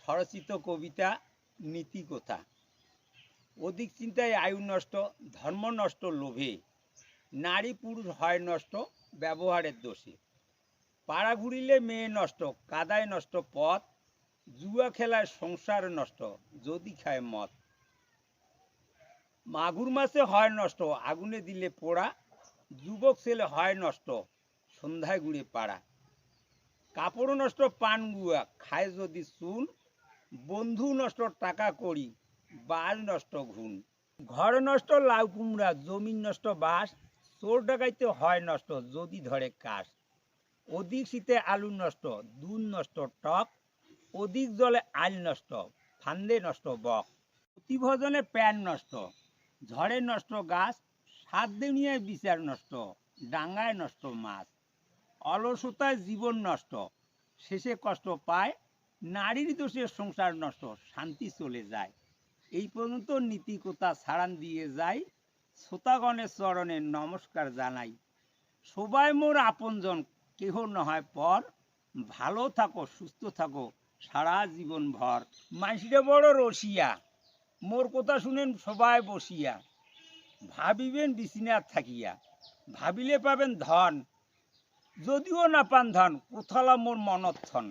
স্বরচিত কবিতা নীতিকথা। অধিক চিন্তায় আয়ু নষ্ট, ধর্ম নষ্ট লোভে, নারী পুরুষ হয় নষ্ট ব্যবহারের দোষে। পাড়া ঘুরিলে মেয়ে নষ্ট, কাদায় নষ্ট পথ, জুয়া খেলায় সংসার নষ্ট যদি খায় মদ। মাগুর মাছে হয় নষ্ট আগুনে দিলে পোড়া, যুবক ছেলে হয় নষ্ট সন্ধ্যায় ঘুরে পাড়া। কাপড় নষ্ট পান গুয়া খায় যদি চুন, বন্ধু নষ্ট টাকা করি, বাজ নষ্ট ঘুণ। ঘর নষ্ট লাউ কুমড়া, জমিন নষ্ট বাস, চোর ডাকাইতে হয় নষ্ট যদি ধরে কাশ। অধিক শীতে আলু নষ্ট, দুধ নষ্ট টক, অধিক জলে আইল নষ্ট, ফান্দে নষ্ট বক। প্রতিভজনে প্যান নষ্ট, ঝড়ে নষ্ট গাছ, সাত দুনিয়ায় বিচার নষ্ট, ডাঙ্গায় নষ্ট মাছ। অলসতায় জীবন নষ্ট, শেষে কষ্ট পায়, নারীর দোষে সংসার নষ্ট, শান্তি চলে যায়। এই পর্যন্ত নীতিকথা ছাড়ান দিয়ে যাই, শ্রোতাগণের চরণে নমস্কার জানাই। সবাই মোর আপনজন, কেহ নয় পর, ভালো থাকো সুস্থ থাকো সারা জীবন ভর। মাইসিরে বড় রসিয়া, মোর কথা শুনেন সবাই বসিয়া, ভাবিবেন বিছিনা থাকিয়া, ভাবিলে পাবেন ধন, যদিও না পান ধন, কোথালা মোর মনথন।